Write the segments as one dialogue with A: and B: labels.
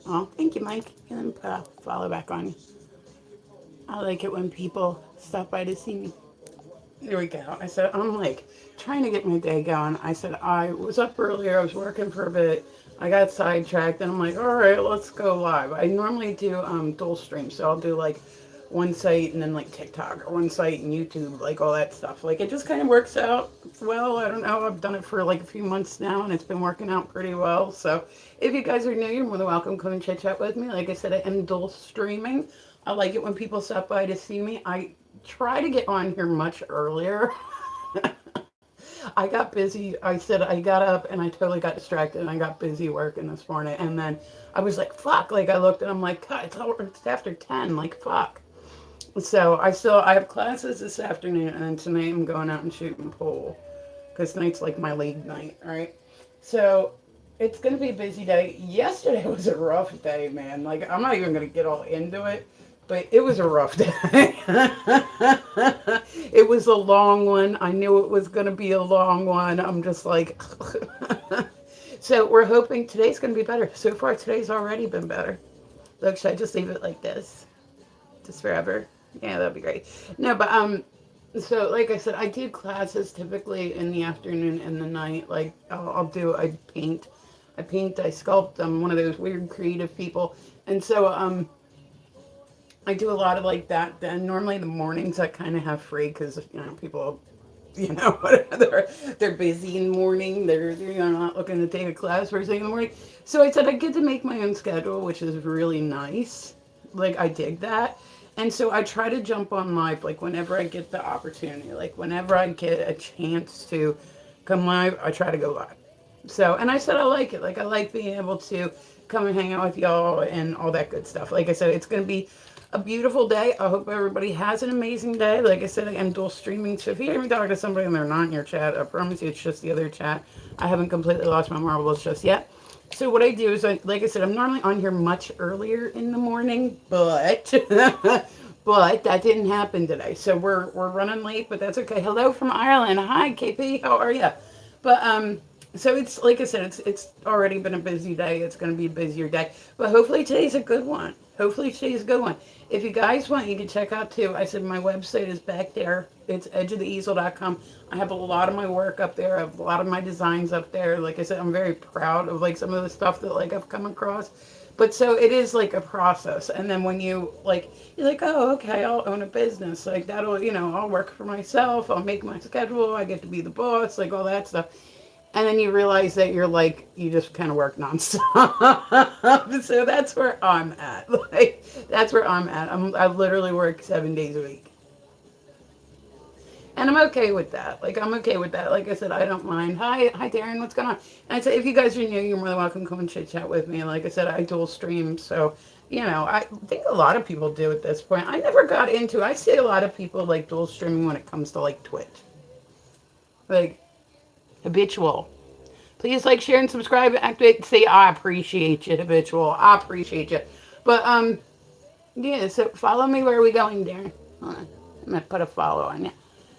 A: Oh, thank you, Mike. And then put a follow back on you. I like it when people stop by to see me. There we go. I said, I'm like trying to get my day going. I said, I was up earlier. I was working for a bit. I got sidetracked and I'm like, all right, let's go live. I normally do dual stream. So I'll do like one site and then like TikTok or one site and YouTube, like all that stuff. Like it just kind of works out well. I don't know. I've done it for like a few months now and it's been working out pretty well. So if you guys are new, you're more than welcome. Come and chit chat with me. Like I said, I am dual streaming. I like it when people stop by to see me. I try to get on here much earlier. I got busy. I said I got up and I totally got distracted and I got busy working this morning. And then I was like, fuck. Like I looked and I'm like, God, it's after 10. Like, fuck. So I have classes this afternoon and then tonight I'm going out and shooting pool because tonight's like my league night, right? So it's going to be a busy day. Yesterday was a rough day, man. Like I'm not even going to get all into it, but it was a rough day. It was a long one. I knew it was going to be a long one. I'm just like, so we're hoping today's going to be better. So far, today's already been better. Look, should I just leave it like this? Just forever? Yeah, that'd be great. No, but so like I said, I do classes typically in the afternoon and the night. Like I paint, I sculpt. I'm one of those weird creative people, and so I do a lot of like that. Then normally the mornings I kind of have free because people, they're busy in the morning. They're not looking to take a class first thing in the morning. So I said I get to make my own schedule, which is really nice. Like I dig that. And so I try to jump on live like whenever I get the opportunity, like whenever I get a chance to come live, I try to go live. So, and I said I like it. Like I like being able to come and hang out with y'all and all that good stuff. Like I said, it's going to be a beautiful day. I hope everybody has an amazing day. Like I said, I'm dual streaming. So if you hear me talking to somebody and they're not in your chat, I promise you it's just the other chat. I haven't completely lost my marbles just yet. So what I do is, like I said, I'm normally on here much earlier in the morning, but but that didn't happen today. So we're running late, but that's okay. Hello from Ireland. Hi, KP. How are you? But so it's like I said, it's already been a busy day. It's going to be a busier day, but hopefully today's a good one. Hopefully today's a good one. If you guys want, you can check out too. I said my website is back there. It's edgeoftheeasel.com. I have a lot of my work up there. I have a lot of my designs up there. Like I said, I'm very proud of like some of the stuff that like I've come across. But so it is like a process. And then when you're like, oh, okay, I'll own a business. Like that'll, I'll work for myself. I'll make my schedule. I get to be the boss, like all that stuff. And then you realize that you just kind of work nonstop. So that's where I'm at. Like, that's where I'm at. I literally work 7 days a week. And I'm okay with that. Like, I'm okay with that. Like I said, I don't mind. Hi, Darren, what's going on? And I said, if you guys are new, you're more than welcome to come and chit chat with me. And like I said, I dual stream. So, I think a lot of people do at this point. I never got into it. I see a lot of people like dual streaming when it comes to like Twitch. Like, habitual. Please like, share, and subscribe. Activate. Say I appreciate you, habitual. I appreciate you. But yeah. So follow me. Where are we going, Darren? Hold on. I'm gonna put a follow on you.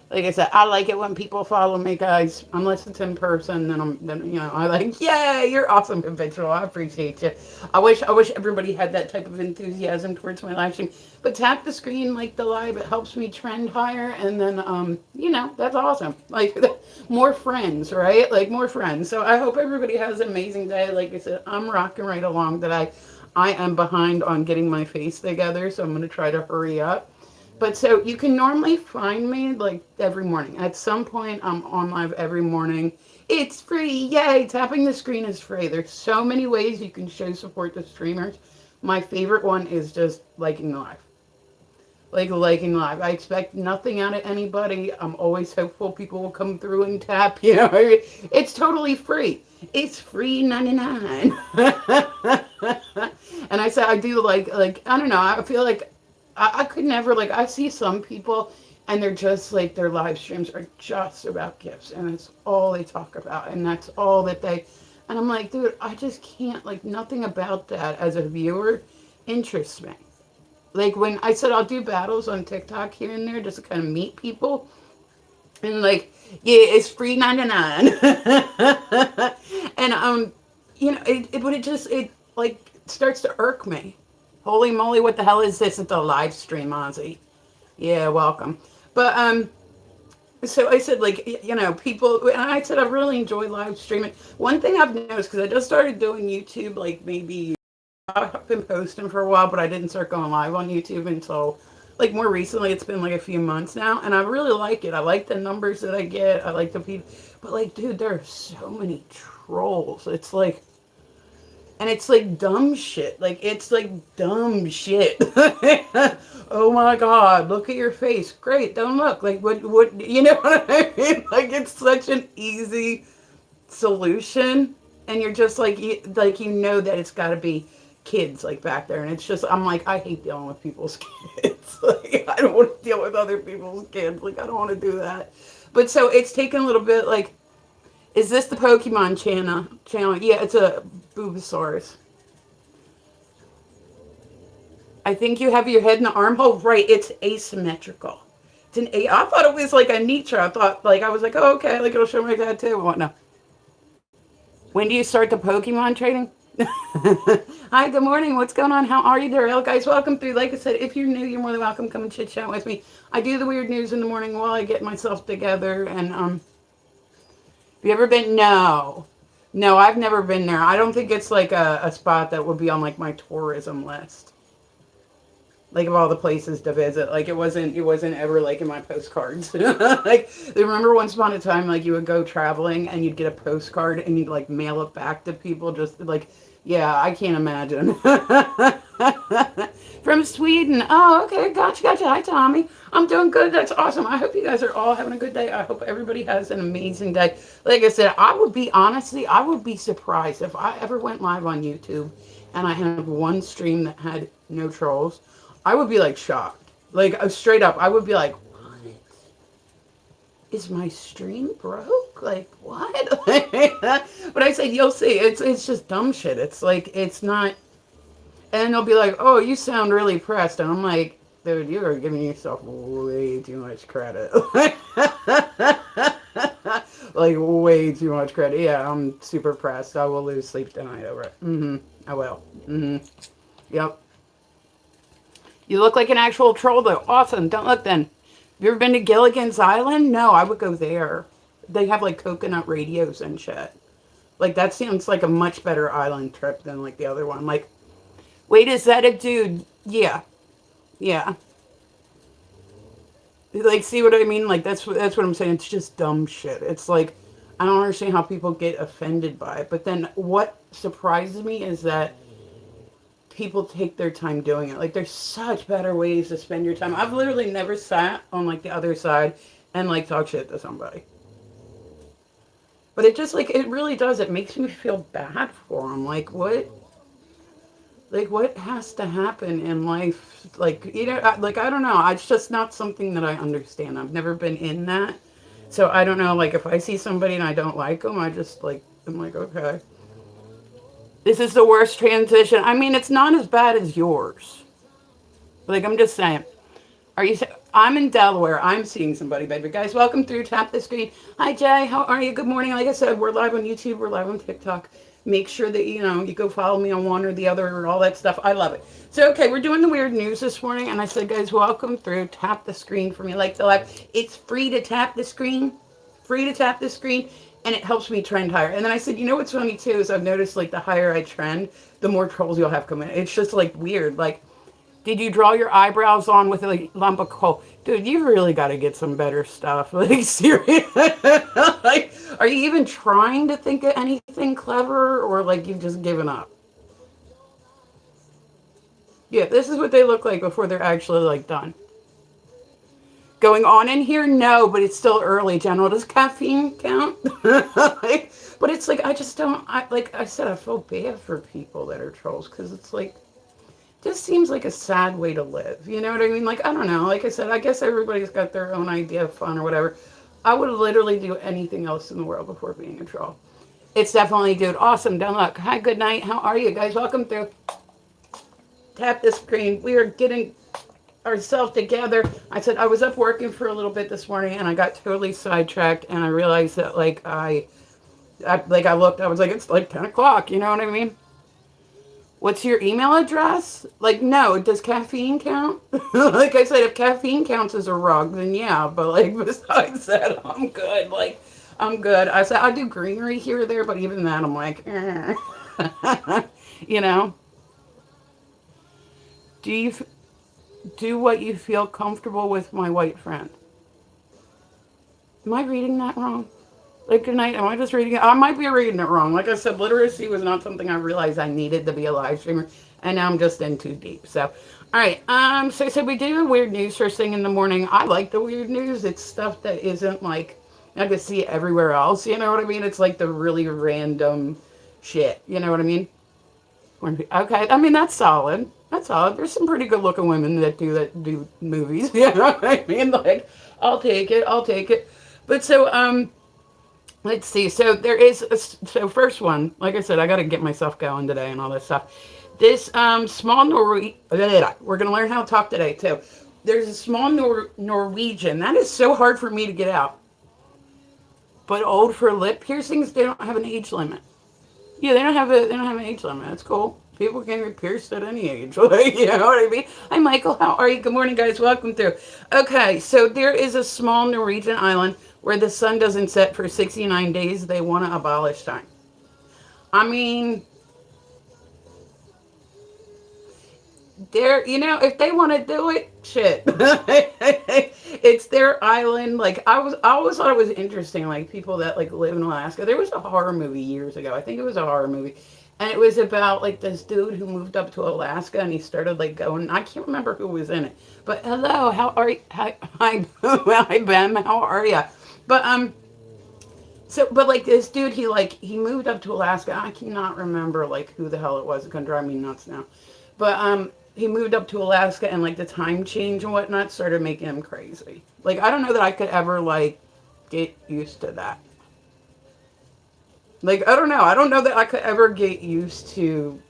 A: Like I said, I like it when people follow me, guys. Unless it's in person, then I like, yeah, you're awesome, habitual. I appreciate you. I wish everybody had that type of enthusiasm towards my live stream. But tap the screen like the live. It helps me trend higher, and then that's awesome. Like more friends, right? Like more friends. So I hope everybody has an amazing day. Like I said, I'm rocking right along. I am behind on getting my face together, so I'm gonna try to hurry up. But so you can normally find me like every morning. At some point, I'm on live every morning. It's free. Yay. Tapping the screen is free. There's so many ways you can show support to streamers. My favorite one is just liking live. Like liking live. I expect nothing out of anybody. I'm always hopeful people will come through and tap. It's totally free. It's free 99. And I say I do like I don't know. I feel like I could never, like, I see some people and they're just like, their live streams are just about gifts and it's all they talk about and that's all that and I'm like, dude, I just can't, like, nothing about that as a viewer interests me. Like, when I said I'll do battles on TikTok here and there just to kind of meet people and, like, yeah, it's free 99. And, but it just, like, starts to irk me. Holy moly, what the hell is this? It's a live stream, Ozzy. Yeah, welcome. But so I said, like, people, and I said I really enjoy live streaming. One thing I've noticed, because I just started doing YouTube, like, maybe I've been posting for a while, but I didn't start going live on YouTube until, like, more recently. It's been like a few months now, and I really like it. I like the numbers that I get. I like the people, but like, dude, there are so many trolls. It's like, and it's like dumb shit. Like, it's like dumb shit. Oh my God, look at your face. Great, don't look. Like, what, you know what I mean? Like, it's such an easy solution. And you're just like, you know that it's got to be kids, like, back there. And it's just, I'm like, I hate dealing with people's kids. Like, I don't want to deal with other people's kids. Like, I don't want to do that. But so it's taken a little bit, like, is this the Pokemon channel? Yeah, it's a Bulbasaurus. I think you have your head in the armhole. Right, it's asymmetrical. I thought it was like a Nietzsche. I thought, like, I was like, oh, okay, like, it'll show my dad too. What? No. When do you start the Pokemon trading? Hi, good morning. What's going on? How are you there? Guys, welcome through. Like I said, if you're new, you're more than welcome. Come and chit chat with me. I do the weird news in the morning while I get myself together. And have you ever been? No, I've never been there. I don't think it's like a spot that would be on like my tourism list. Like, of all the places to visit, like, it wasn't ever like in my postcards. Like, remember once upon a time, like, you would go traveling and you'd get a postcard and you'd like mail it back to people, just like, yeah, I can't imagine. From Sweden. Oh, okay, gotcha. Hi, Tommy. I'm doing good. That's awesome. I hope you guys are all having a good day. I hope everybody has an amazing day. Like I said, I would be surprised if I ever went live on YouTube and I had one stream that had no trolls. I would be like shocked. Like, straight up, I would be like, what? Is my stream broke? Like, what? But I said, you'll see. It's just dumb shit. It's like, it's not. And they'll be like, oh, you sound really pressed. And I'm like, dude, you are giving yourself way too much credit. Like, way too much credit. Yeah, I'm super pressed. I will lose sleep tonight over it. I will. Yep. You look like an actual troll, though. Awesome. Don't look then. Have you ever been to Gilligan's Island? No, I would go there. They have, like, coconut radios and shit. Like, that seems like a much better island trip than, like, the other one. Like, wait, is that a dude? Yeah. Like, see what I mean? Like, that's what I'm saying. It's just dumb shit. It's like, I don't understand how people get offended by it. But then what surprises me is that people take their time doing it. Like, there's such better ways to spend your time. I've literally never sat on, like, the other side and, like, talk shit to somebody. But it just, like, it really does. It makes me feel bad for them. Like, what? Like, what has to happen in life? Like, you know, like, I don't know. It's just not something that I understand. I've never been in that. So, I don't know. Like, if I see somebody and I don't like them, I just, like, I'm like, okay. This is the worst transition. I mean, it's not as bad as yours. Like, I'm just saying. I'm in Delaware. I'm seeing somebody, baby. Guys, welcome through. Tap the screen. Hi, Jay. How are you? Good morning. Like I said, we're live on YouTube. We're live on TikTok. Make sure that, you go follow me on one or the other or all that stuff. I love it. So, okay, we're doing the weird news this morning. And I said, guys, welcome through. Tap the screen for me. Like the live. It's free to tap the screen. And it helps me trend higher. And then I said, you know what's funny too is I've noticed, like, the higher I trend, the more trolls you'll have come in. It's just, like, weird. Like, did you draw your eyebrows on with a lump of coal? Dude, you really got to get some better stuff. Like, seriously. Like, are you even trying to think of anything clever, or, like, you've just given up? Yeah, this is what they look like before they're actually, like, done. Going on in here? No, but it's still early, General. Does caffeine count? Like, but it's like, I just don't, like I said, I feel bad for people that are trolls, because it's like, just seems like a sad way to live. You know what I mean? Like, I don't know. Like I said, I guess everybody's got their own idea of fun or whatever. I would literally do anything else in the world before being a troll. It's definitely, dude, awesome. Don't look. Hi, good night. How are you guys? Welcome through. Tap the screen. We are getting ourselves together. I said I was up working for a little bit this morning and I got totally sidetracked, and I realized that, like, I looked, I was like, it's like 10 o'clock, you know what I mean? What's your email address? Like, no, does caffeine count? Like I said, if caffeine counts as a rug, then yeah. But like besides that, I'm good. Like, I'm good. I said I do greenery here or there, but even that, I'm like, you know. Do you do what you feel comfortable with, my white friend? Am I reading that wrong? Like, good night. Am I just reading it? I might be reading it wrong. Like I said, literacy was not something I realized I needed to be a live streamer, and now I'm just in too deep. So, all right. So we do weird news first thing in the morning. I like the weird news. It's stuff that isn't like I can see it everywhere else. You know what I mean? It's like the really random shit. You know what I mean? Okay. I mean that's solid. That's solid. There's some pretty good looking women that do movies. You know what I mean? Like, I'll take it. I'll take it. But so let's see. So there is so first one. Like I said, I got to get myself going today and all this stuff. This small Norwegian. We're gonna learn how to talk today too. There's a small Norwegian that is so hard for me to get out. But old for lip piercings, they don't have an age limit. Yeah, they don't have an age limit. That's cool. People can get pierced at any age. Like, you know what I mean? Hi, Michael. How are you? Good morning, guys. Welcome through. Okay, so there is a small Norwegian island where the sun doesn't set for 69 days. They want to abolish time. I mean, they're, if they want to do it, shit. It's their island. Like, I always thought it was interesting, like, people that, like, live in Alaska. There was a horror movie years ago. I think it was a horror movie. And it was about, like, this dude who moved up to Alaska, and he started, like, going, I can't remember who was in it. But, hello, how are you? Hi, Ben, how are you? But, but, like, this dude, he moved up to Alaska. I cannot remember, like, who the hell it was. It's going to drive me nuts now. But, he moved up to Alaska, and, like, the time change and whatnot started making him crazy. Like, I don't know that I could ever, like, get used to that. Like, I don't know. I don't know that I could ever get used to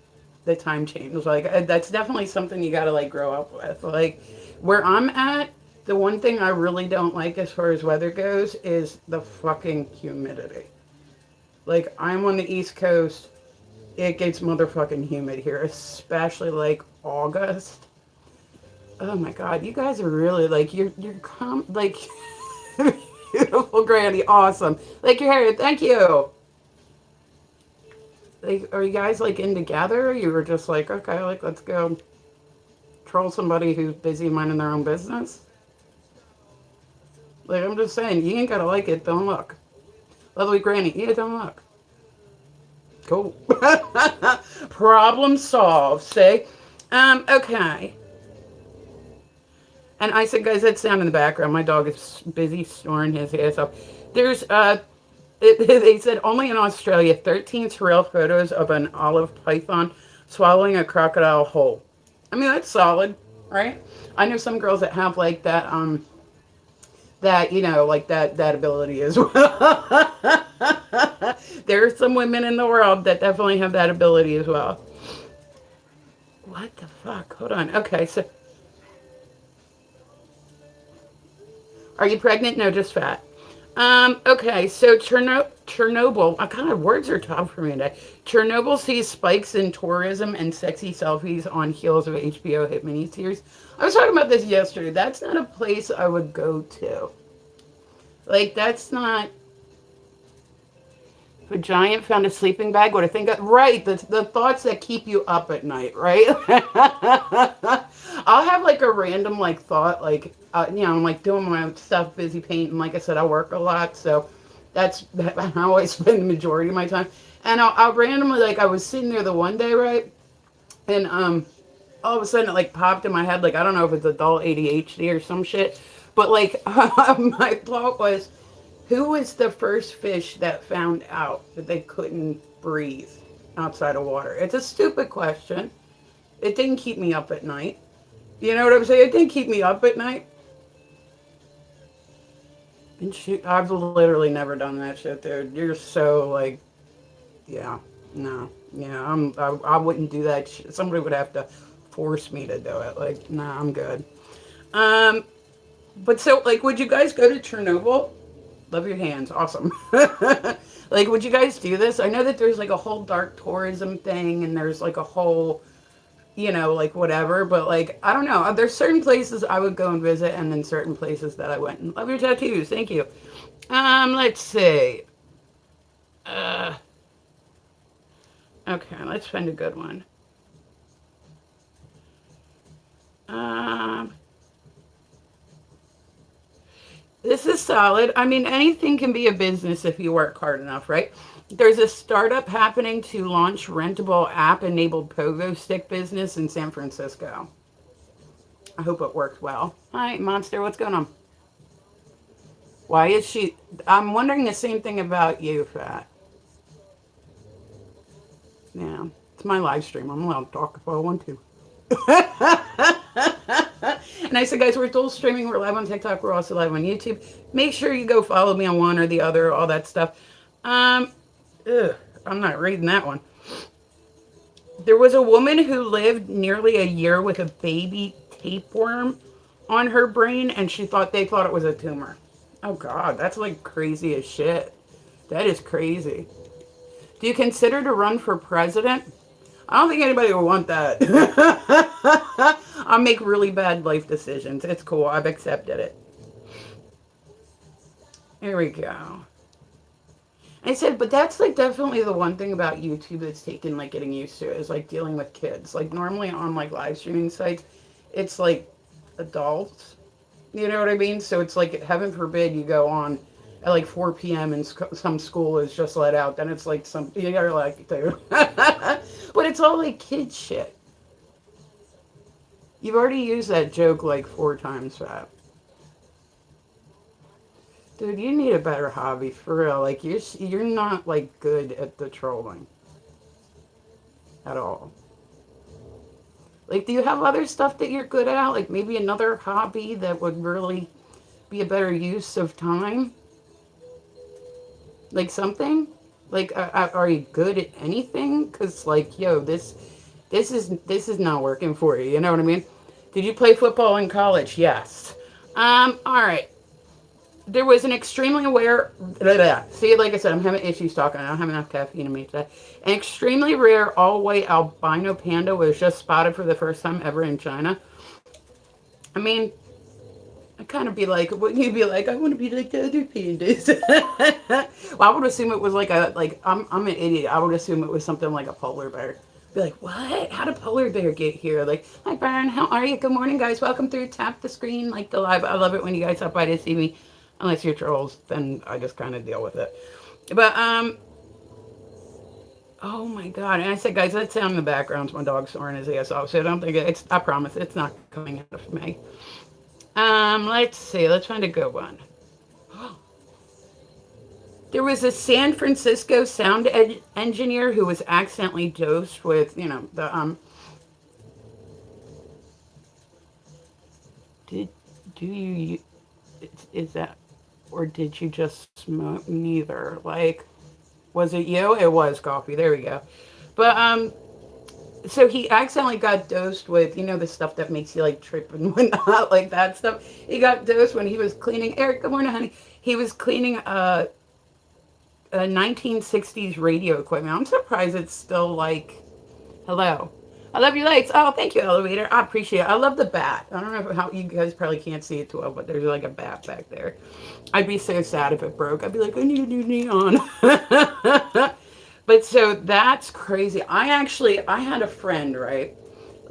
A: the time change. Like, that's definitely something you gotta, like, grow up with. Like, where I'm at, the one thing I really don't like as far as weather goes is the fucking humidity. Like, I'm on the East Coast. It gets motherfucking humid here, especially, like, August. Oh, my God. You guys are really, like, like, beautiful, Granny. Awesome. Like your hair. Thank you. Like, are you guys like in together? You were just like, okay, like let's go troll somebody who's busy minding their own business. Like, I'm just saying, you ain't gotta like it. Don't look. Lovely Granny. Yeah, don't look. Cool. Problem solved. See. Okay. And I said, guys, that sound in the background. My dog is busy snoring his ass off. There's they said only in Australia, 13 surreal photos of an olive python swallowing a crocodile whole. I mean, that's solid, right? I know some girls that have like that, like that ability as well. There are some women in the world that definitely have that ability as well. What the fuck? Hold on. Okay, so are you pregnant? No, just fat. Okay, so Chernobyl, kind of words are tough for me today. Chernobyl sees spikes in tourism and sexy selfies on heels of HBO hit miniseries. I was talking about this yesterday. That's not a place I would go to. Like, that's not... If a giant found a sleeping bag, what I think of... Right, the thoughts that keep you up at night, right? I'll have, like, a random, like, thought, like... I'm like doing my stuff, busy painting. Like I said, I work a lot, so I always spend the majority of my time. And I'll randomly, like, I was sitting there the one day, right? And all of a sudden it like popped in my head, like, I don't know if it's adult ADHD or some shit, but like my thought was, who was the first fish that found out that they couldn't breathe outside of water? It's a stupid question. It didn't keep me up at night. You know what I'm saying? It didn't keep me up at night. And shoot, I've literally never done that shit, dude. You're so like, yeah, no, yeah, I wouldn't do that shit. Somebody would have to force me to do it. Like, nah, I'm good. But so, like, would you guys go to Chernobyl? Love your hands. Awesome. Like, would you guys do this? I know that there's like a whole dark tourism thing and there's like a whole, like whatever, but like, I don't know. There's certain places I would go and visit and then certain places that I wouldn't. Love your tattoos. Thank you. Let's see. Uh, okay, let's find a good one. Um, this is solid. I mean, anything can be a business if you work hard enough, right? There's a startup happening to launch rentable app-enabled pogo stick business in San Francisco. I hope it works well. Hi, Monster. What's going on? Why is she? I'm wondering the same thing about you, Fat. Yeah, it's my live stream. I'm allowed to talk if I want to. And I said, guys, we're still streaming. We're live on TikTok. We're also live on YouTube. Make sure you go follow me on one or the other, all that stuff. Um, I'm not reading that one. There was a woman who lived nearly a year with a baby tapeworm on her brain, and they thought it was a tumor. Oh, God, that's like crazy as shit. That is crazy. Do you consider to run for president? I don't think anybody will want that. I'll make really bad life decisions. It's cool. I've accepted it. Here we go. I said, but that's like definitely the one thing about YouTube that's taken like getting used to is like dealing with kids. Like normally on like live streaming sites, it's like adults. You know what I mean? So it's like, heaven forbid you go on at like 4 p.m. and some school is just let out. Then it's like you gotta like, dude. But it's all like kid shit. You've already used that joke like 4 times, Fat. Dude, you need a better hobby, for real. Like, you're not, like, good at the trolling. At all. Like, do you have other stuff that you're good at? Like, maybe another hobby that would really be a better use of time? Like, something? Like, are you good at anything? Because, like, yo, this is not working for you. You know what I mean? Did you play football in college? Yes. Alright. There was an extremely rare, see, like I said, I'm having issues talking. I don't have enough caffeine in me today. An extremely rare all-white albino panda was just spotted for the first time ever in China. I mean, I'd kind of be like, wouldn't you be like, I want to be like the other pandas? Well, I would assume it was like I'm an idiot. I would assume it was something like a polar bear. Be like, what? How did polar bear get here? Like, hi, Byron, how are you? Good morning, guys. Welcome through. Tap the screen, like the live. I love it when you guys stop by to see me. Unless you're trolls, then I just kind of deal with it. But, oh my God. And I said, guys, that sound in the background's my dog snoring his ass off. So I don't think I promise it's not coming out of me. Let's see. Let's find a good one. There was a San Francisco sound engineer who was accidentally dosed with, is that, or did you just smoke? Neither. Like, was it you? It was coffee. There we go. But, so he accidentally got dosed with, the stuff that makes you like trip and whatnot, like that stuff. He got dosed when he was cleaning, Eric, good morning, honey. He was cleaning a 1960s radio equipment. I'm surprised it's still like, hello. I love your lights. Oh, thank you, elevator. I appreciate it. I love the bat. I don't know how you guys probably can't see it too well, but there's like a bat back there. I'd be so sad if it broke. I'd be like, I need a new neon. But so that's crazy. I had a friend, right?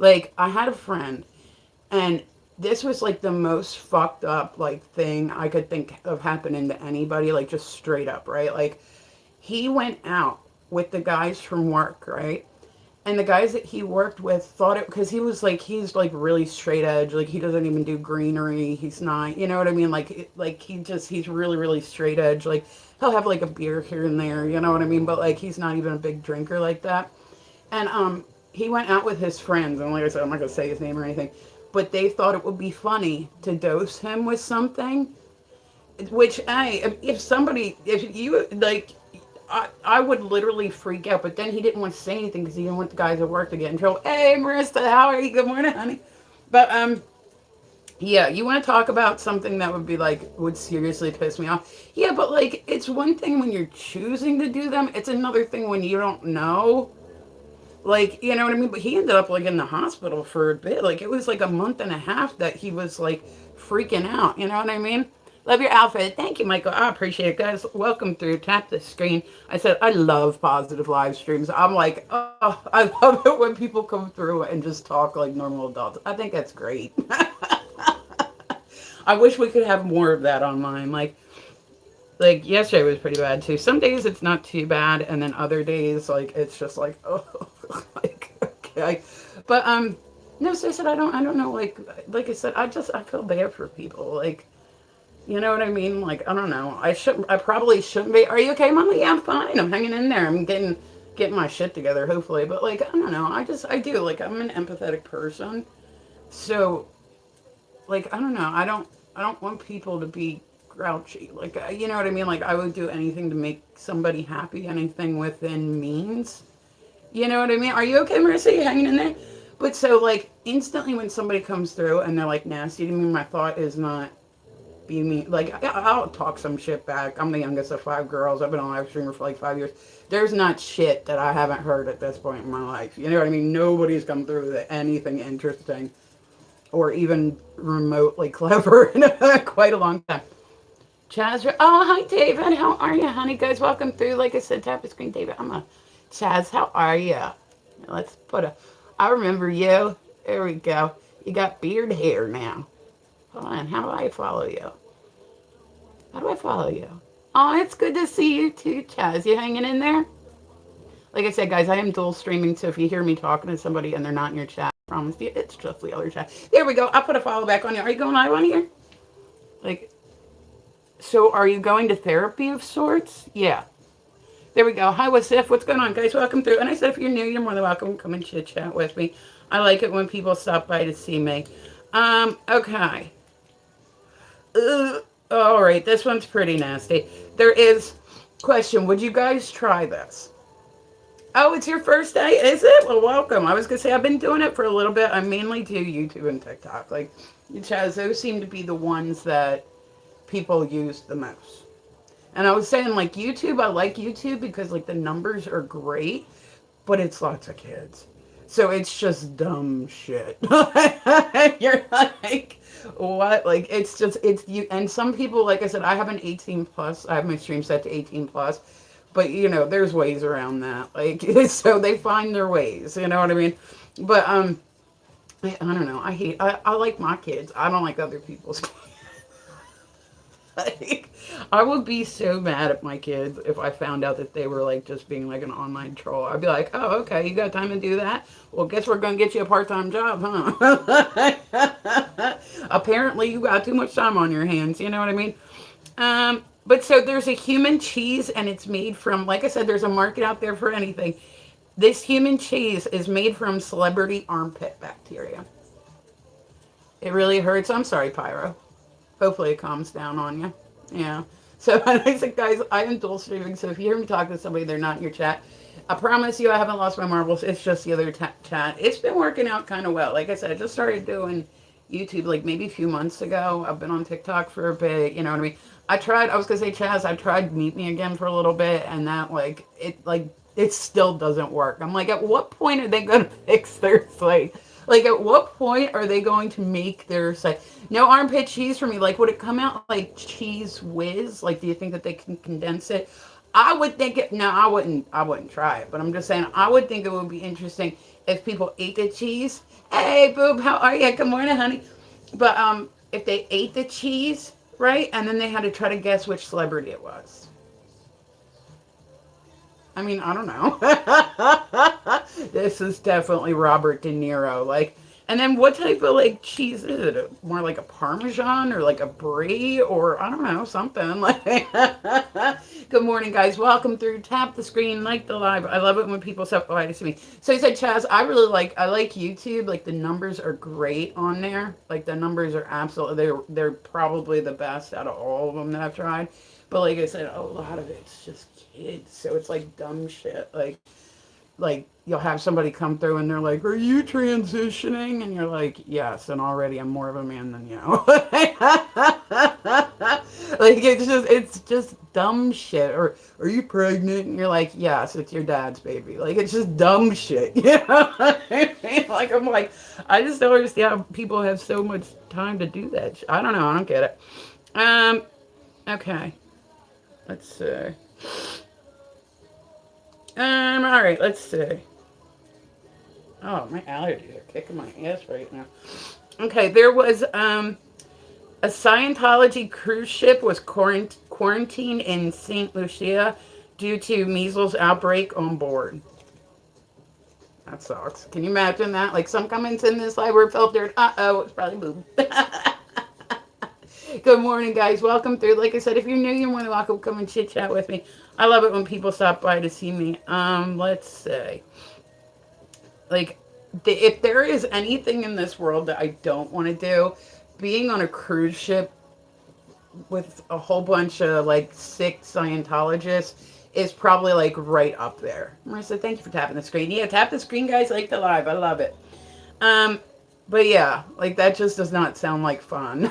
A: Like, I had a friend, and this was like the most fucked up like thing I could think of happening to anybody, like just straight up, right? Like, he went out with the guys from work, right? And the guys that he worked with thought it, because he's like really straight edge. Like, he doesn't even do greenery. He's not, you know what I mean? He's really, really straight edge. Like, he'll have like a beer here and there, you know what I mean? But like, he's not even a big drinker like that. And, he went out with his friends. And like I said, I'm not going to say his name or anything. But they thought it would be funny to dose him with something. Which, if you, like, I would literally freak out, but then he didn't want to say anything because he didn't want the guys at work to get in trouble. Hey, Marissa, how are you? Good morning, honey. But, Yeah, you want to talk about something that would be like, would seriously piss me off. Yeah, but like, it's one thing when you're choosing to do them, it's another thing when you don't know. Like, you know what I mean? But he ended up like in the hospital for a bit. Like, it was like a month and a half that he was like freaking out. You know what I mean? Love your outfit. Thank you, Michael. I appreciate it, guys. Welcome through. Tap the screen. I said, I love positive live streams. I'm like, oh, I love it when people come through and just talk like normal adults. I think that's great. I wish we could have more of that online. Like yesterday was pretty bad too. Some days it's not too bad, and then other days like it's just like oh, like okay. But no, so I said I don't know. Like I said, I feel bad for people. Like you know what I mean? Like I don't know. I probably shouldn't be. Are you okay, Mama? Yeah, I'm fine. I'm hanging in there. I'm getting my shit together, hopefully. But like I don't know. I do like I'm an empathetic person, so like I don't know. I don't want people to be grouchy. Like you know what I mean? Like I would do anything to make somebody happy, anything within means. You know what I mean? Are you okay, Marissa? You hanging in there? But so like instantly when somebody comes through and they're like nasty to me, my thought is not be mean. Like I'll talk some shit back. I'm the youngest of five girls. I've been on live streamer for like 5 years. There's not shit that I haven't heard at this point in my life. You know what I mean? Nobody's come through with anything interesting or even remotely clever in quite a long time. Chaz, oh hi David, how are you, honey? Guys, welcome through. Like I said, tap the screen, David. I'm a Chaz. How are you? Let's put a. I remember you. There we go. You got beard hair now. Hold on. How do I follow you? How do I follow you? Oh, it's good to see you too, Chaz. You hanging in there? Like I said, guys, I am dual streaming, so if you hear me talking to somebody and they're not in your chat, I promise you, it's just the other chat. There we go. I'll put a follow back on you. Are you going live on here? Like, so are you going to therapy of sorts? Yeah. There we go. Hi, what's if? What's going on, guys? Welcome through. And I said, if you're new, you're more than welcome. Come and chit chat with me. I like it when people stop by to see me. Okay. All right, this one's pretty nasty. There is question. Would you guys try this? Oh, it's your first day, is it? Well, welcome. I was gonna say I've been doing it for a little bit. I mainly do YouTube and TikTok. Like, Chaz, those seem to be the ones that people use the most. And I was saying, like, YouTube, I like YouTube because, like, the numbers are great, but it's lots of kids. So it's just dumb shit. You're like, what? Like, it's just, it's you. And some people, like I said, I have an 18 plus. I have my stream set to 18 plus. But, you know, there's ways around that. Like, so they find their ways. You know what I mean? But, I don't know. I like my kids. I don't like other people's kids. Like, I would be so mad at my kids if I found out that they were like just being like an online troll. I'd be like, oh, okay, you got time to do that? Well, guess we're gonna get you a part-time job, huh? Apparently, you got too much time on your hands. You know what I mean? But so there's a human cheese, and it's made from, like I said, there's a market out there for anything. This human cheese is made from celebrity armpit bacteria. It really hurts. I'm sorry, Pyro. Hopefully it calms down on you. Yeah. So I said, guys, I am dual streaming. So if you hear me talk to somebody, they're not in your chat. I promise you, I haven't lost my marbles. It's just the other chat. It's been working out kind of well. Like I said, I just started doing YouTube like maybe a few months ago. I've been on TikTok for a bit. You know what I mean? I was going to say, Chaz, I tried Meet Me Again for a little bit. And that, it still doesn't work. I'm like, at what point are they going to fix their site? Like, at what point are they going to make their site? No armpit cheese for me. Like, would it come out like cheese whiz? Like, do you think that they can condense it? I would think it. No, I wouldn't. I wouldn't try it. But I'm just saying, I would think it would be interesting if people ate the cheese. Hey, boob, how are you? Good morning, honey. But if they ate the cheese, right, and then they had to try to guess which celebrity it was. I mean, I don't know. This is definitely Robert De Niro. Like, and then what type of like cheese is it? More like a Parmesan or like a brie or I don't know, something like. Good morning, guys. Welcome through. Tap the screen, like the live. I love it when people stop by to see me. So he said, Chaz, I like YouTube. Like the numbers are great on there. Like the numbers are absolutely they're probably the best out of all of them that I've tried. But like I said, a lot of it's just kids, so it's like dumb shit. Like like you'll have somebody come through and they're like, "Are you transitioning?" And you're like, "Yes," and already I'm more of a man than you. Like it's just dumb shit. Or are you pregnant? And you're like, "Yes, it's your dad's baby." Like it's just dumb shit. You know what I mean? Like I'm like, I just don't understand how people have so much time to do that. I don't know. I don't get it. Um. Okay. Let's see. All right. Let's see. Oh, my allergies are kicking my ass right now. Okay, there was a Scientology cruise ship was quarantined in St. Lucia due to measles outbreak on board. That sucks. Can you imagine that? Like some comments in this library felt dirt. Uh-oh, it's probably boob. Good morning, guys. Welcome through. Like I said, if you're new, you're more than welcome. Come and chit chat with me. I love it when people stop by to see me. Let's say, like, if there is anything in this world that I don't want to do, being on a cruise ship with a whole bunch of like sick Scientologists is probably like right up there. Marissa, thank you for tapping the screen. Yeah, tap the screen, guys. Like the live. I love it. Um, but yeah, like that just does not sound like fun.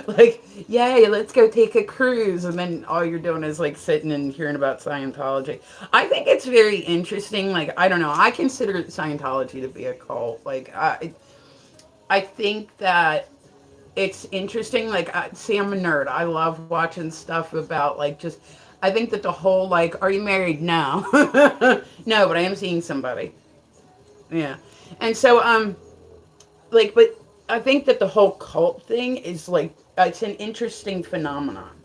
A: like, yay, let's go take a cruise, and then all you're doing is like sitting and hearing about Scientology. I think it's very interesting. Like, I don't know. I consider Scientology to be a cult. Like, I think that it's interesting. Like, see, I'm a nerd. I love watching stuff about like just. I think that the whole like, are you married? No, no, but I am seeing somebody. Yeah, and so like, but I think that the whole cult thing is like it's an interesting phenomenon.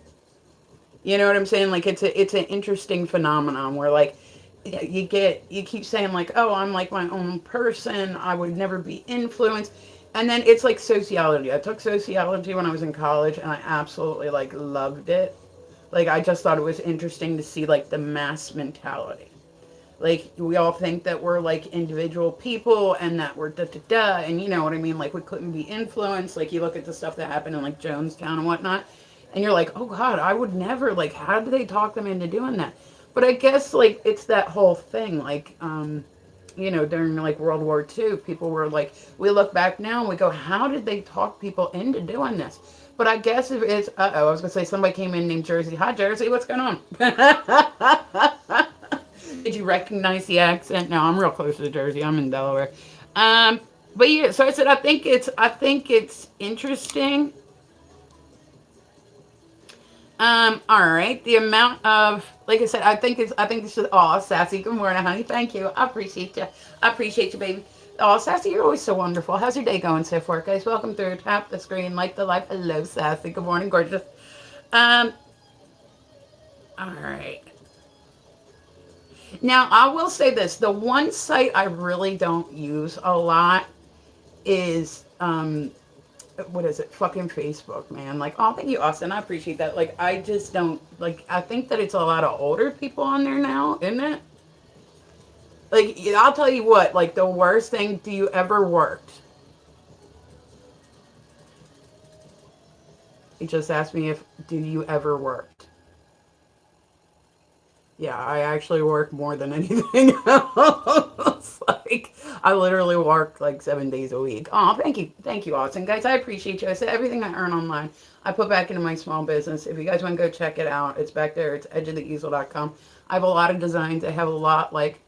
A: You know what I'm saying? Like it's an interesting phenomenon where like you keep saying like, oh, I'm like my own person. I would never be influenced. And then it's like sociology. I took sociology when I was in college and I absolutely like loved it. Like I just thought it was interesting to see like the mass mentality. Like we all think that we're like individual people and that we're da da da, and you know what I mean. Like we couldn't be influenced. Like you look at the stuff that happened in like Jonestown and whatnot, and you're like, oh God, I would never. Like, how did they talk them into doing that? But I guess like it's that whole thing. Like, during like World War II, people were like, we look back now and we go, how did they talk people into doing this? But I guess if it's, I was gonna say somebody came in named Jersey. Hi Jersey, what's going on? Did you recognize the accent? No, I'm real close to Jersey. I'm in Delaware. But yeah, so I said I think it's interesting. All right. The amount of like I said, I think this is all sassy. Good morning, honey. Thank you. I appreciate you. I appreciate you, baby. Oh, Sassy, you're always so wonderful. How's your day going so far, guys? Welcome through. Tap the screen, like the live. Hello, Sassy. Good morning, gorgeous. Um, all right. Now, I will say this. The one site I really don't use a lot is, what is it? Fucking Facebook, man. Like, oh, thank you, Austin. I appreciate that. Like, I just don't, like, I think that it's a lot of older people on there now, isn't it? Like, I'll tell you what, like, the worst thing, do you ever worked? He just asked me if, do you ever worked? Yeah, I actually work more than anything else. Like, I literally work like 7 days a week. Oh, thank you, Austin. Guys, I appreciate you. I said everything I earn online, I put back into my small business. If you guys want to go check it out, it's back there. It's edgeoftheeasel.com. I have a lot of designs. I have a lot like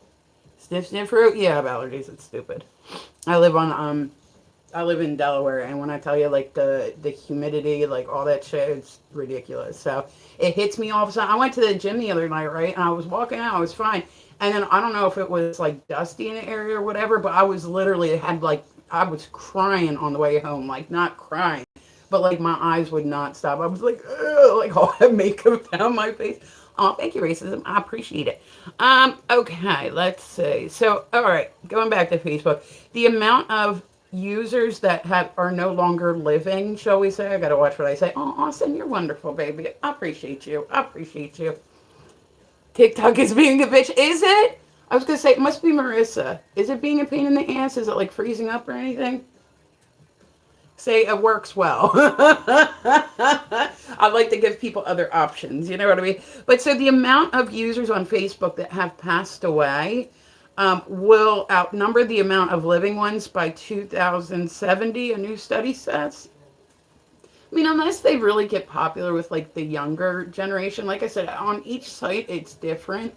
A: sniff fruit. Yeah, I have allergies. It's stupid. I live on I live in Delaware, and when I tell you like the humidity, like all that shit, it's ridiculous. So it hits me all of a sudden. I went to the gym the other night, right? And I was walking out, I was fine. And then I don't know if it was like dusty in the area or whatever, but I was literally had like I was crying on the way home, like not crying, but like my eyes would not stop. I was like, ugh, like all that makeup down my face. Oh, thank you, racism. I appreciate it. Okay, let's see. So, all right, going back to Facebook, the amount of users that are no longer living, shall we say? I gotta watch what I say. Oh, Austin, you're wonderful, baby. I appreciate you. I appreciate you. TikTok is being a bitch. Is it? I was gonna say it must be Marissa. Is it being a pain in the ass? Is it like freezing up or anything? Say it works well. I like to give people other options, you know what I mean? But so the amount of users on Facebook that have passed away will outnumber the amount of living ones by 2070, a new study says. I mean, unless they really get popular with like the younger generation. Like I said, on each site it's different.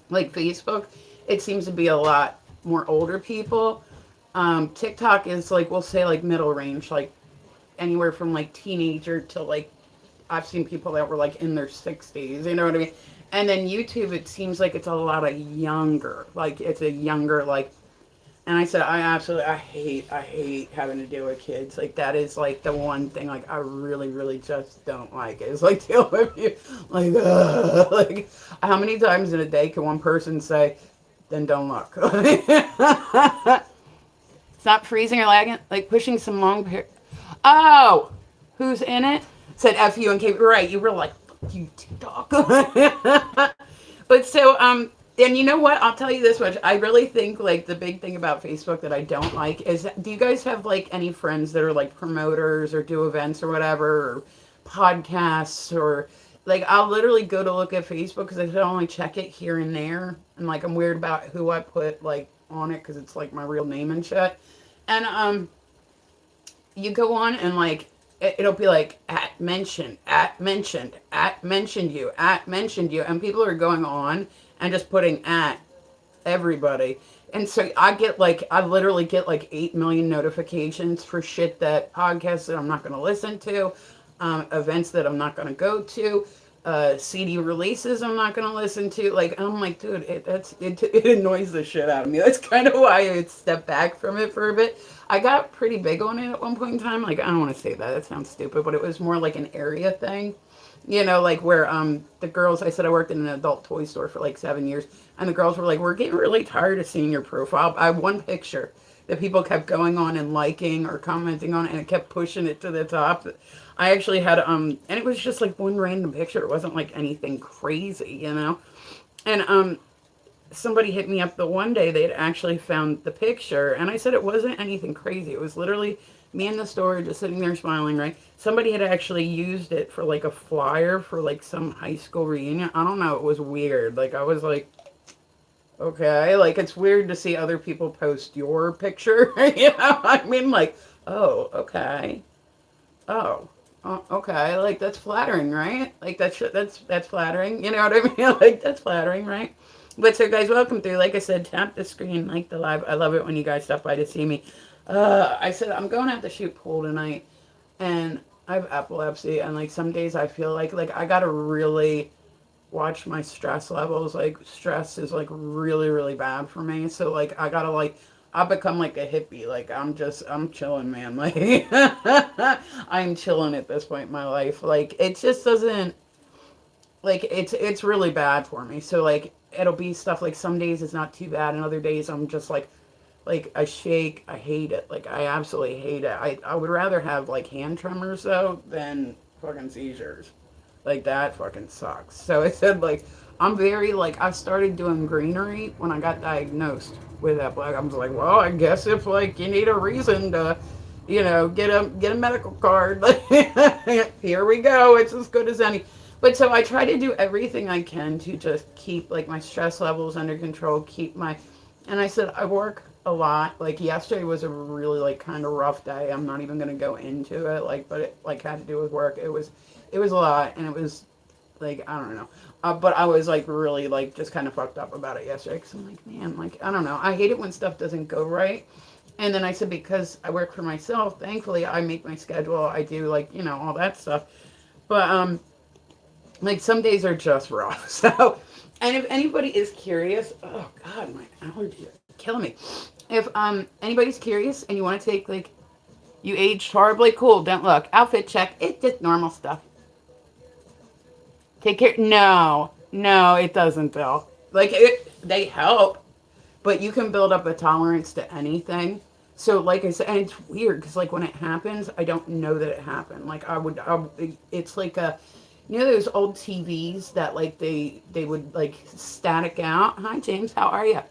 A: Like Facebook, it seems to be a lot more older people. TikTok is like, we'll say like middle range, like anywhere from like teenager to like, I've seen people that were like in their 60s, you know what I mean? And then YouTube, it seems like it's a lot of younger, like it's a younger, like, and I said, I hate having to deal with kids. Like that is like the one thing, like I really, really just don't like is like dealing with you. Like, like how many times in a day can one person say, then don't look? Stop freezing or lagging, like pushing some long pair. Oh, who's in it? Said F you and K. Right, you were like, fuck you, TikTok. But so, and you know what? I'll tell you this much. I really think like the big thing about Facebook that I don't like is, do you guys have like any friends that are like promoters or do events or whatever, or podcasts, or like I'll literally go to look at Facebook because I can only check it here and there, and like I'm weird about who I put like on it because it's like my real name and shit. And you go on and like it'll be like at mentioned, at mentioned you, and people are going on and just putting at everybody. And so I literally get like 8 million notifications for shit, that podcasts that I'm not going to listen to, events that I'm not going to go to, CD releases I'm not going to listen to. Like, I'm like, dude, it annoys the shit out of me. That's kind of why I stepped back from it for a bit. I got pretty big on it at one point in time. Like, I don't want to say that. That sounds stupid, but it was more like an area thing. You know, like where the girls, I said I worked in an adult toy store for like 7 years, and the girls were like, we're getting really tired of seeing your profile. I have one picture that people kept going on and liking or commenting on, and it kept pushing it to the top. I actually had, and it was just like one random picture. It wasn't like anything crazy, you know? And somebody hit me up the one day, they had actually found the picture, and I said it wasn't anything crazy. It was literally me in the store just sitting there smiling, right? Somebody had actually used it for like a flyer for like some high school reunion. I don't know, it was weird. Like I was like, okay, like it's weird to see other people post your picture. You know, I mean, like, oh, okay. Oh, okay, like that's flattering, right? Like that's flattering. You know what I mean? Like that's flattering, right? But so guys, welcome through. Like I said, tap the screen, like the live. I love it when you guys stop by to see me. I said I'm going out to shoot pool tonight, and I have epilepsy, and like some days I feel like I gotta really watch my stress levels. Like stress is like really, really bad for me. So like I gotta like, I become like a hippie. Like I'm chilling, man. Like I'm chilling at this point in my life. Like it just doesn't, like it's really bad for me. So like it'll be stuff like some days it's not too bad, and other days I'm just like I shake. I hate it. Like I absolutely hate it. I would rather have like hand tremors though than fucking seizures. Like that fucking sucks. So I said like I'm very like, I started doing greenery when I got diagnosed with that. Like I was like, well, I guess if like you need a reason to, you know, get a medical card, like here we go. It's as good as any. But so I try to do everything I can to just keep like my stress levels under control, keep my, and I said I work a lot. Like yesterday was a really like kind of rough day. I'm not even gonna go into it. Like, but it like had to do with work. It was a lot, and it was like I don't know. But I was like really like just kind of fucked up about it yesterday because I'm like, man, like I don't know. I hate it when stuff doesn't go right. And then I said, because I work for myself, thankfully I make my schedule. I do like, you know, all that stuff. But like some days are just rough. So, and if anybody is curious, oh God, my allergies are killing me. If anybody's curious and you want to take like, you aged horribly, cool, don't look. Outfit check, it's just normal stuff. Take care. No, it doesn't, Bill. Like they help, but you can build up a tolerance to anything. So, like I said, and it's weird because like when it happens, I don't know that it happened. Like it's like a, you know, those old TVs that like they would like static out. Hi, James, how are you?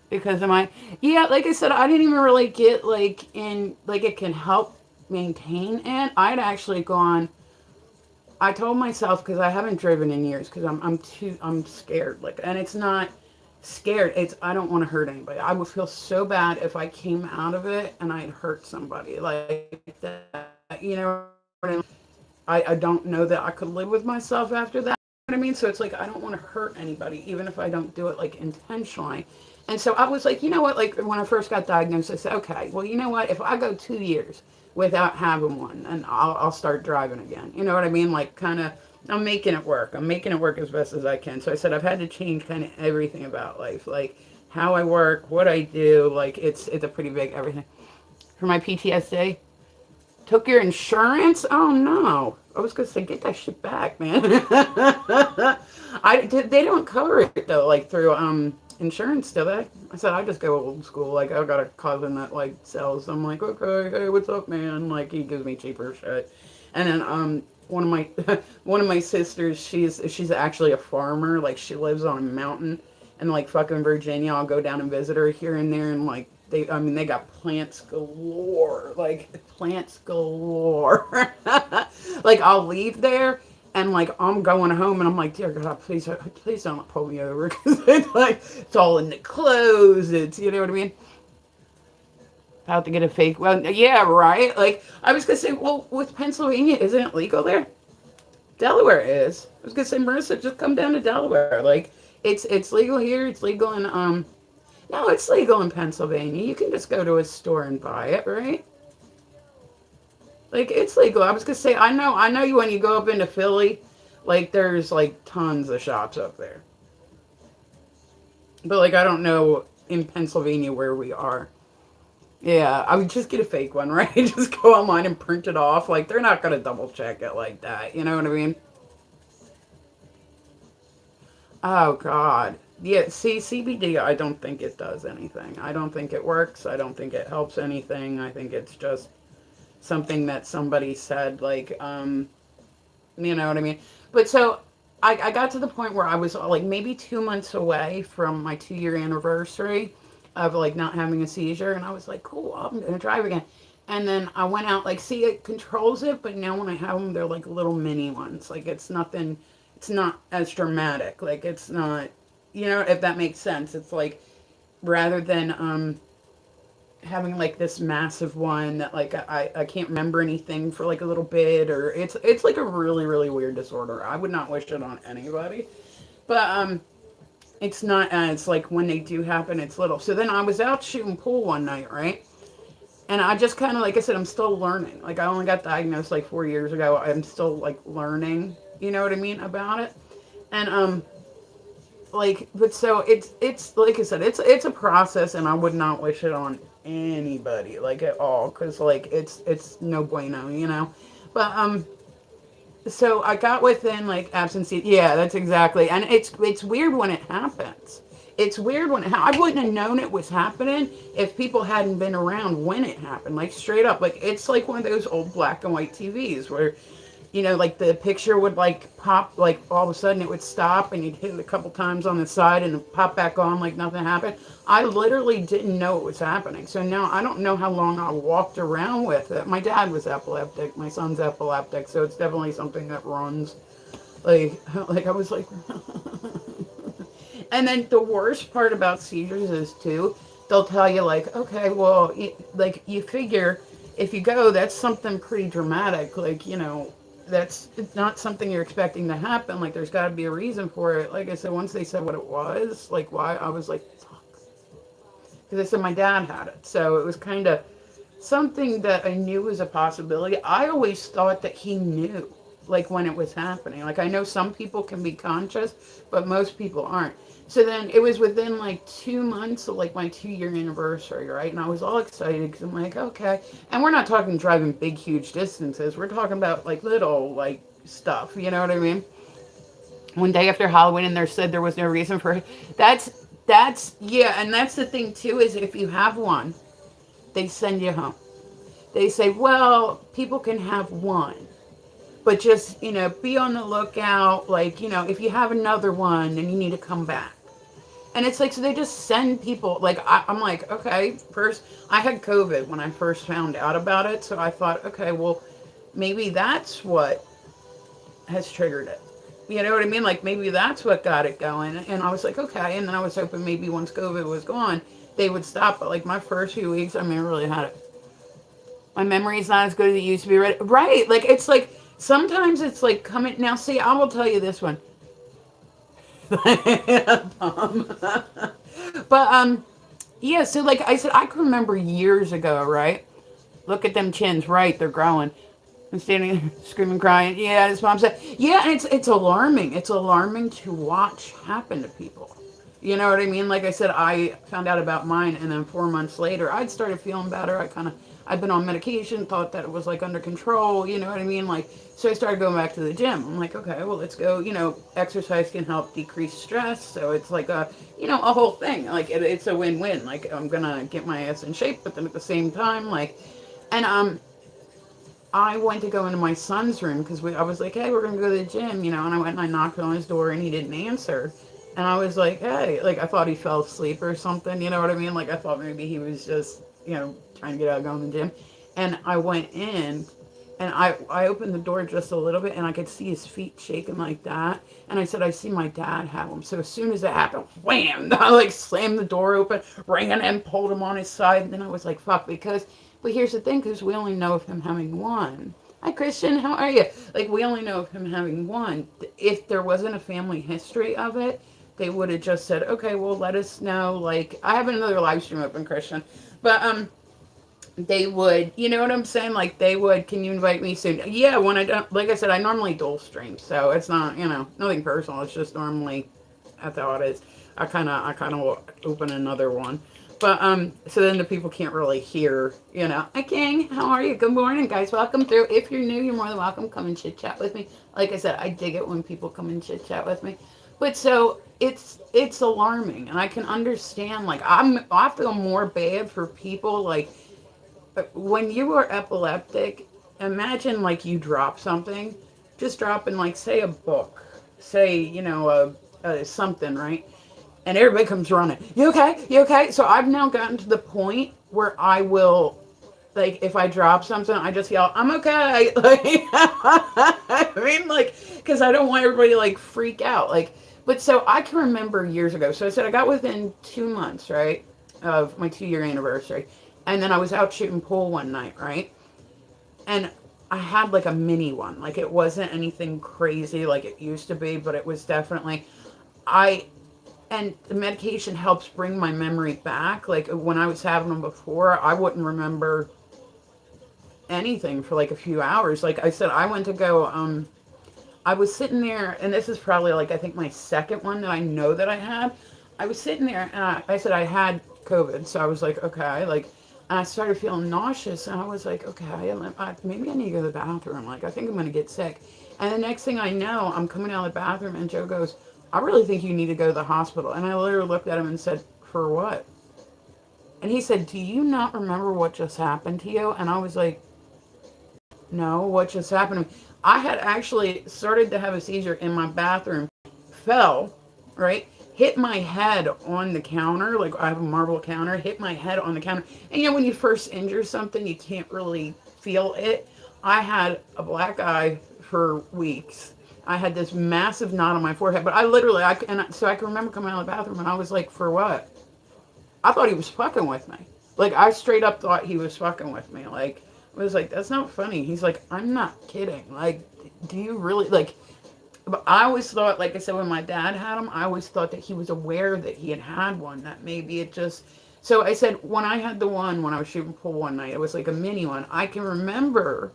A: because of my, yeah, like I said, I didn't even really get like in, like it can help maintain it. I'd actually gone, I told myself, because I haven't driven in years, because I'm scared, like, and it's not scared, it's I don't want to hurt anybody. I would feel so bad if I came out of it and I'd hurt somebody like that, I don't know that I could live with myself after that. You know what I mean? So it's like I don't want to hurt anybody, even if I don't do it like intentionally. And so I was like, you know what? Like when I first got diagnosed, I said, okay, well, you know what? If I go 2 years without having one, and I'll start driving again. You know what I mean? Like kind of, I'm making it work. I'm making it work as best as I can. So I said I've had to change kind of everything about life, like how I work, what I do. Like it's a pretty big everything. For my PTSD, took your insurance? Oh no. I was gonna say get that shit back, man. They don't cover it though, like through insurance, do they? I said I just go old school. Like I got a cousin that like sells. I'm like, okay, hey, what's up, man? Like he gives me cheaper shit. And then one of my one of my sisters, she's actually a farmer. Like she lives on a mountain in like fucking Virginia. I'll go down and visit her here and there, and like I mean, they got plants galore, like plants galore. Like I'll leave there, and like I'm going home, and I'm like, dear God, please don't pull me over, because it's like it's all in the clothes. It's, you know what I mean. About to get a fake. Well, yeah, right. Like I was gonna say, well, with Pennsylvania, isn't it legal there? Delaware is. I was gonna say, Marissa, just come down to Delaware. Like it's legal here. It's legal in no, it's legal in Pennsylvania. You can just go to a store and buy it, right? Like it's legal. I was gonna say, I know you when you go up into Philly, like there's like tons of shops up there. But like I don't know in Pennsylvania where we are. Yeah, I would just get a fake one, right? Just go online and print it off. Like they're not gonna double check it like that. You know what I mean? Oh God. Yeah, see, CBD, I don't think it does anything. I don't think it works. I don't think it helps anything. I think it's just something that somebody said, like, you know what I mean? But so I got to the point where I was like maybe 2 months away from my 2 year anniversary of like not having a seizure. And I was like, cool, I'm going to drive again. And then I went out, like, see, it controls it, but now when I have them, they're like little mini ones. Like, it's nothing, it's not as dramatic. Like, it's not, you know, if that makes sense. It's like, rather than having like this massive one that like I can't remember anything for like a little bit, or it's like a really really weird disorder. I would not wish it on anybody, but it's not as like when they do happen, it's little. So then I was out shooting pool one night, right? And I just kind of, like I said, I'm still learning. Like I only got diagnosed like 4 years ago. I'm still like learning, you know what I mean, about it. And like, but so it's like I said, it's a process, and I would not wish it on anybody, like at all, because like it's no bueno, you know. But so I got within like absentee. Yeah, that's exactly. And it's weird when it happens. It's weird when I wouldn't have known it was happening if people hadn't been around when it happened. Like straight up, like it's like one of those old black and white TVs where, you know, like the picture would like pop, like all of a sudden it would stop, and you'd hit it a couple times on the side and it pop back on like nothing happened. I literally didn't know it was happening. So now I don't know how long I walked around with it. My dad was epileptic. My son's epileptic. So it's definitely something that runs. Like, like I was like, and then the worst part about seizures is too, they'll tell you like, okay, well, like you figure if you go, that's something pretty dramatic. Like, you know, that's not something you're expecting to happen. Like, there's got to be a reason for it. Like I said, once they said what it was, like why, I was like, fuck. Because I said my dad had it. So it was kind of something that I knew was a possibility. I always thought that he knew, like when it was happening. Like I know some people can be conscious, but most people aren't. So then it was within like 2 months of like my 2 year anniversary, right? And I was all excited because I'm like, okay. And we're not talking driving big, huge distances. We're talking about like little like stuff. You know what I mean? One day after Halloween, and they said there was no reason for it. Yeah, and that's the thing too, is if you have one, they send you home. They say, well, people can have one, but just, be on the lookout. Like, if you have another one, then you need to come back. And it's like, so they just send people, like, I'm like, okay, first, I had COVID when I first found out about it. So I thought, okay, well, maybe that's what has triggered it. You know what I mean? Like, maybe that's what got it going. And I was like, okay. And then I was hoping maybe once COVID was gone, they would stop. But like my first few weeks, I mean, I really had it. My memory's not as good as it used to be. Right? Right. Like, it's like, sometimes it's like coming. Now, see, I will tell you this one. But yeah, so like I said, I can remember years ago, right? Look at them chins, right? They're growing. I'm standing there screaming, crying. Yeah, his mom said, yeah, and it's alarming. It's alarming to watch happen to people. You know what I mean? Like I said, I found out about mine, and then 4 months later, I'd started feeling better. I'd been on medication, thought that it was like under control. You know what I mean? Like, so I started going back to the gym. I'm like, okay, well, let's go. You know, exercise can help decrease stress, so it's like a whole thing. Like, it's a win-win. Like, I'm gonna get my ass in shape, but then at the same time, like, and I went to go into my son's room because I was like, hey, we're going to go to the gym, you know, and I went and I knocked on his door and he didn't answer. And I was like, hey, like I thought he fell asleep or something, you know what I mean? Like I thought maybe he was just, trying to get out going to the gym. And I went in and I opened the door just a little bit and I could see his feet shaking like that. And I said, I see my dad have them. So as soon as it happened, wham, I like slammed the door open, ran and pulled him on his side. And then I was like, fuck, but here's the thing, because we only know of him having one. Hi, Christian. How are you? Like, we only know of him having one. If there wasn't a family history of it, they would have just said, okay, well, let us know. Like, I have another live stream open, Christian. But, they would, you know what I'm saying? Like, they would, can you invite me soon? Yeah, when I don't, like I said, I normally dual stream. So it's not, nothing personal. It's just normally, that's how it is. I kind of will open another one. But so then the people can't really hear, Hi King, how are you? Good morning, guys. Welcome through. If you're new, you're more than welcome. Come and chit chat with me. Like I said, I dig it when people come and chit chat with me. But so it's alarming, and I can understand. Like I feel more bad for people. Like when you are epileptic, imagine like you drop something, just dropping like say a book, say something, right? And everybody comes running. You okay? You okay? So I've now gotten to the point where I will, like, if I drop something, I just yell, I'm okay. Like, I mean, like, because I don't want everybody to, like, freak out. Like, but so I can remember years ago. So I said I got within 2 months, right, of my 2-year anniversary. And then I was out shooting pool one night, right? And I had, like, a mini one. Like, it wasn't anything crazy like it used to be, but it was definitely, and the medication helps bring my memory back. Like when I was having them before, I wouldn't remember anything for like a few hours. Like I said, I went to go, I was sitting there, and this is probably like, I think my second one that I know that I had. I was sitting there and I said I had COVID. So I was like, okay, like, and I started feeling nauseous and I was like, okay, maybe I need to go to the bathroom. Like, I think I'm going to get sick. And the next thing I know, I'm coming out of the bathroom and Joe goes, I really think you need to go to the hospital. And I literally looked at him and said, for what? And he said, do you not remember what just happened to you? And I was like, no, what just happened to me? I had actually started to have a seizure in my bathroom, fell, right? Hit my head on the counter. Like I have a marble counter, hit my head on the counter. And when you first injure something, you can't really feel it. I had a black eye for weeks. I had this massive knot on my forehead, but so I can remember coming out of the bathroom and I was like, for what? I thought he was fucking with me. Like, I straight up thought he was fucking with me. Like, I was like, that's not funny. He's like, I'm not kidding. Like, do you really, like, but I always thought, like I said, when my dad had him, I always thought that he was aware that he had one, that maybe it just, so I said, when I had the one, when I was shooting pool one night, it was like a mini one. I can remember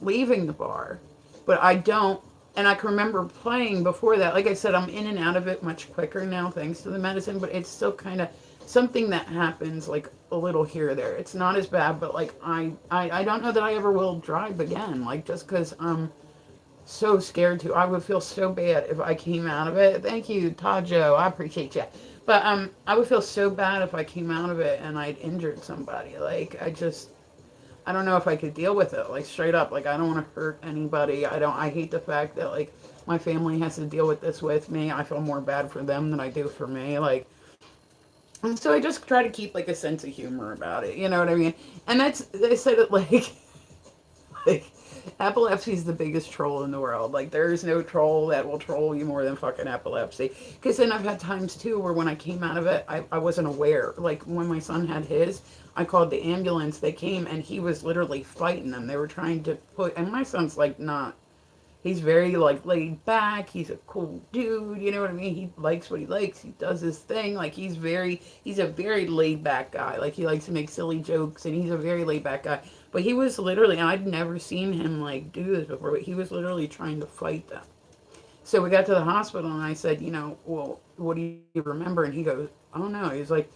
A: leaving the bar, but I don't, and I can remember playing before that. Like I said, I'm in and out of it much quicker now thanks to the medicine, but it's still kind of something that happens like a little here or there. It's not as bad, but like I don't know that I ever will drive again, like just because I'm so scared to. I would feel so bad if I came out of it. Thank you, Tajo. I appreciate you. But I would feel so bad if I came out of it and I'd injured somebody. Like I don't know if I could deal with it. Like straight up, like I don't want to hurt anybody. I hate the fact that like my family has to deal with this with me. I feel more bad for them than I do for me. Like And so I just try to keep like a sense of humor about it. You know what I mean? And that's, they said it like, like epilepsy is the biggest troll in the world. Like there is no troll that will troll you more than fucking epilepsy. Because then I've had times too where when I came out of it, I wasn't aware. Like when my son had his, I called the ambulance. They came and he was literally fighting them. They were trying to put, and my son's like not. He's very like laid back. He's a cool dude. You know what I mean? He likes what he likes. He does his thing. Like he's a very laid back guy. Like he likes to make silly jokes and he's a very laid back guy. But he was literally, and I'd never seen him like do this before, but he was literally trying to fight them. So we got to the hospital and I said, you know, well, what do you remember? And he goes, oh no. He's like,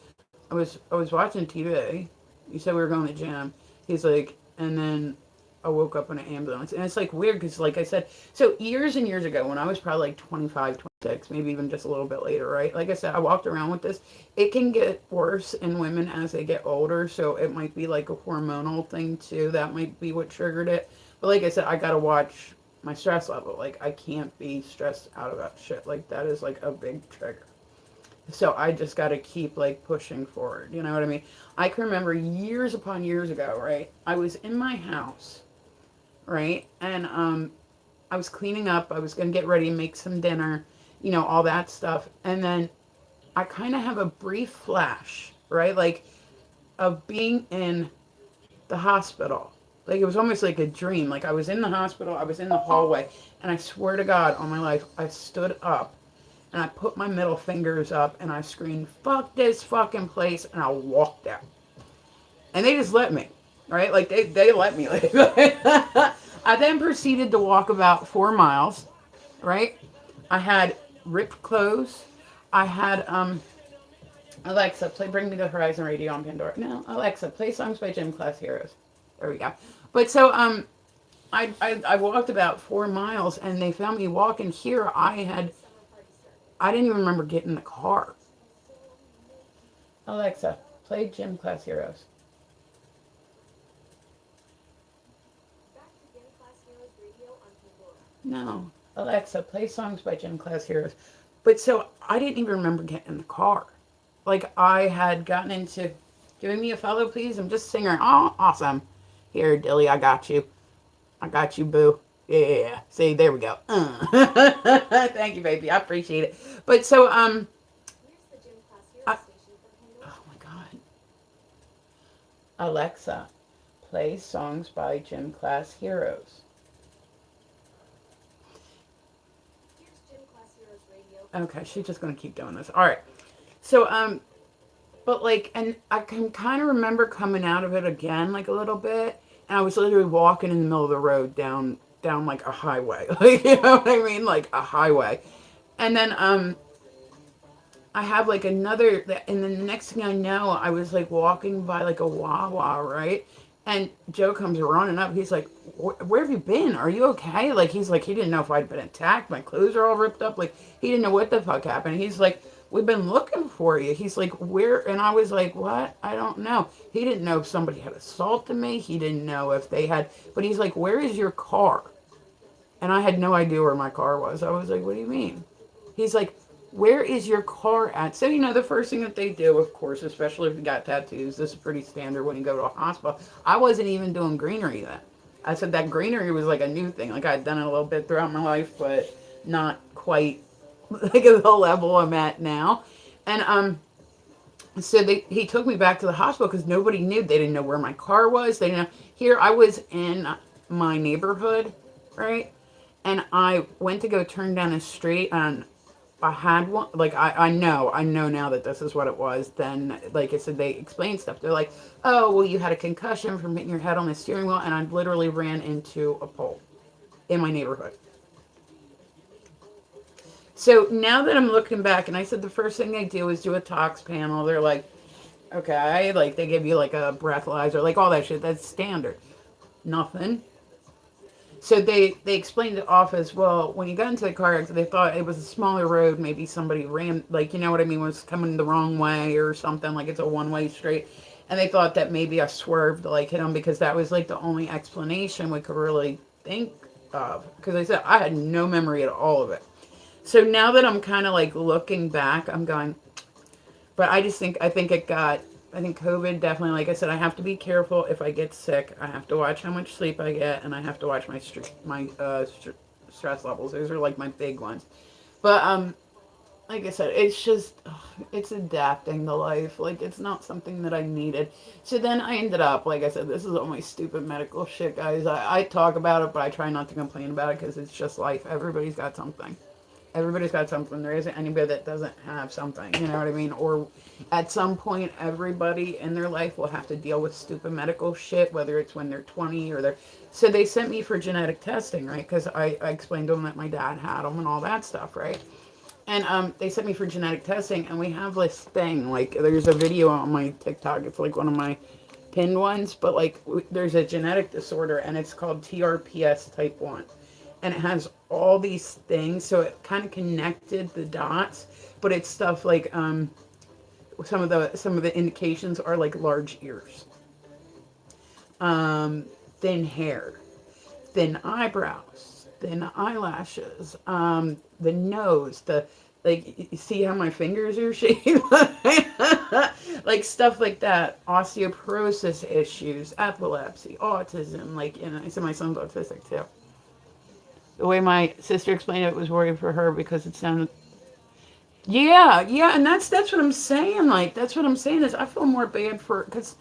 A: I was watching TV. You said we were going to the gym. He's like, and then I woke up in an ambulance. And it's like weird because, like I said, so years and years ago when I was probably like 25, 26, maybe even just a little bit later, right? Like I said, I walked around with this. It can get worse in women as they get older. So it might be like a hormonal thing too. That might be what triggered it. But like I said, I got to watch my stress level. Like I can't be stressed out about shit. Like that is like a big trigger. So I just got to keep like pushing forward. You know what I mean? I can remember years upon years ago, right? I was in my house, right? And I was cleaning up. I was going to get ready and make some dinner, you know, all that stuff. And then I kind of have a brief flash, right? Like of being in the hospital. Like it was almost like a dream. Like I was in the hospital, I was in the hallway, and I swear to God on my life, I stood up and I put my middle fingers up and I screamed, fuck this fucking place, and I walked out. And they just let me, right? Like they let me. Like, I then proceeded to walk about 4 miles, right? I had ripped clothes. I had Alexa, play Bring Me the Horizon Radio on Pandora. No, Alexa, play songs by Gym Class Heroes. There we go. But so I walked about 4 miles and they found me walking here. I didn't even remember getting in the car. Alexa, play Gym Class Heroes. No. Alexa, play songs by Gym Class Heroes. But so I didn't even remember getting in the car. Like I had gotten into giving me a follow, please. I'm just singing. Oh, awesome. Here, Dilly, I got you. I got you, boo. Yeah. See, there we go. Thank you, baby. I appreciate it. But so, oh my God. Alexa, play songs by Gym Class Heroes. Okay, she's just gonna keep doing this. All right. So, but like, and I can kind of remember coming out of it again, like a little bit, and I was literally walking in the middle of the road down like a highway, like you know what I mean, like a highway, and then I have like another, and then the next thing I know, I was like walking by like a Wawa, right? And Joe comes running up. He's like, where have you been? Are you okay? Like, he's like, he didn't know if I'd been attacked. My clothes are all ripped up. Like, he didn't know what the fuck happened. He's like, we've been looking for you. He's like, where? And I was like, what? I don't know. He didn't know if somebody had assaulted me. He didn't know if they had, but he's like, where is your car? And I had no idea where my car was. I was like, what do you mean? He's like, where is your car at? So, you know, the first thing that they do, of course, especially if you got tattoos, this is pretty standard when you go to a hospital. I wasn't even doing greenery then. I said that greenery was like a new thing. Like I'd done it a little bit throughout my life, but not quite like at the level I'm at now. And so he took me back to the hospital because nobody knew. They didn't know where my car was. They didn't know. Here I was in my neighborhood, right? And I went to go turn down a street and I had one, like, I know now that this is what it was. Then, like I said, they explained stuff. They're like, oh, well, you had a concussion from hitting your head on the steering wheel, and I literally ran into a pole in my neighborhood. So now that I'm looking back, and I said the first thing they do is do a tox panel. They're like, okay, like, they give you, like, a breathalyzer, like, all that shit. That's standard. Nothing. So they explained it off as, well, when you got into the car accident, they thought it was a smaller road. Maybe somebody ran, like, you know what I mean, was coming the wrong way or something, like it's a one-way street. And they thought that maybe I swerved to, like, hit them because that was, like, the only explanation we could really think of. Because I said I had no memory at all of it. So now that I'm kind of, like, looking back, I'm going, But I think it got, I think COVID definitely, like I said, I have to be careful if I get sick. I have to watch how much sleep I get, and I have to watch my stress levels. Those are like my big ones. But like I said, it's just it's adapting to life. Like it's not something that I needed. So then I ended up, like I said, this is all my stupid medical shit, guys. I talk about it, but I try not to complain about it because it's just life. Everybody's got something. Everybody's got something. There isn't anybody that doesn't have something. You know what I mean? Or at some point, everybody in their life will have to deal with stupid medical shit, whether it's when they're 20 or they're. So they sent me for genetic testing, right? Because I explained to them that my dad had them and all that stuff, right? And they sent me for genetic testing, and we have this thing. Like, there's a video on my TikTok. It's like one of my pinned ones, but like, there's a genetic disorder, and it's called TRPS type 1. And it has all these things, so it kind of connected the dots, but it's stuff like some of the indications are like large ears, thin hair, thin eyebrows, thin eyelashes, the nose, the like. You see how my fingers are shaped, like stuff like that. Osteoporosis issues, epilepsy, autism. Like, you know, I said my son's autistic too. The way my sister explained it was worrying for her because it sounded. Yeah, yeah, and that's what I'm saying. Like that's what I'm saying is I feel more bad for because,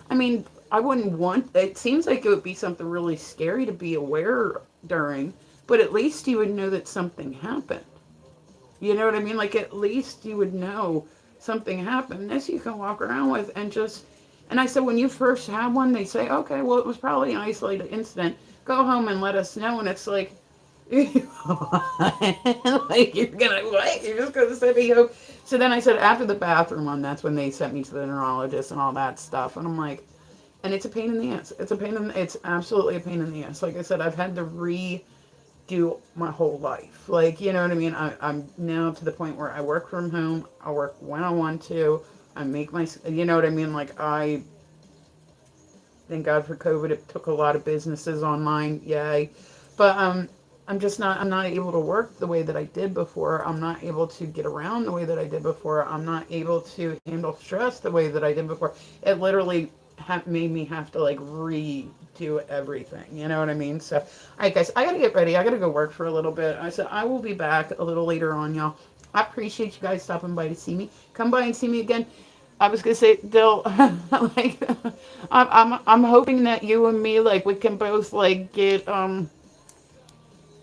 A: I mean, I wouldn't want. It seems like it would be something really scary to be aware during, but at least you would know that something happened. You know what I mean? Like at least you would know something happened. This you can walk around with and just. And I said when you first have one, they say, okay, well it was probably an isolated incident. Go home and let us know. And it's like like you're gonna what? You're just gonna send me home. So then I said after the bathroom one, that's when they sent me to the neurologist and all that stuff. And I'm like, and it's a pain in the ass. It's a pain in. It's absolutely a pain in the ass. Like I said, I've had to redo my whole life. Like you know what I mean. I'm now to the point where I work from home. I work when I want to. I make my. You know what I mean. Like I. Thank God for COVID. It took a lot of businesses online. Yay. But I'm not able to work the way that I did before. I'm not able to get around the way that I did before. I'm not able to handle stress the way that I did before. It literally made me have to like redo everything. You know what I mean? So, all right, guys, I got to get ready. I got to go work for a little bit. I said I will be back a little later on, y'all. I appreciate you guys stopping by to see me. Come by and see me again. I was gonna say, Dill, like, I'm hoping that you and me, like, we can both like get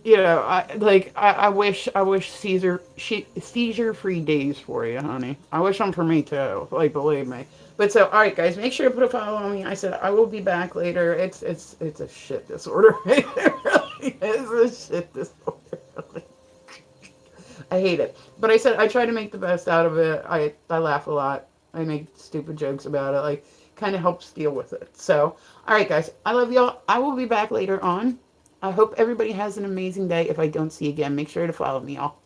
A: you know, I wish seizure free days for you, honey. I wish them for me too. Like, believe me. But so, all right, guys, make sure to put a follow on me. I said I will be back later. It's a shit disorder. It really is a shit disorder. I hate it. But I said I try to make the best out of it. I laugh a lot. I make stupid jokes about it. Like, kind of helps deal with it. So, all right, guys, I love y'all. I will be back later on. I hope everybody has an amazing day. If I don't see you again, make sure to follow me, y'all.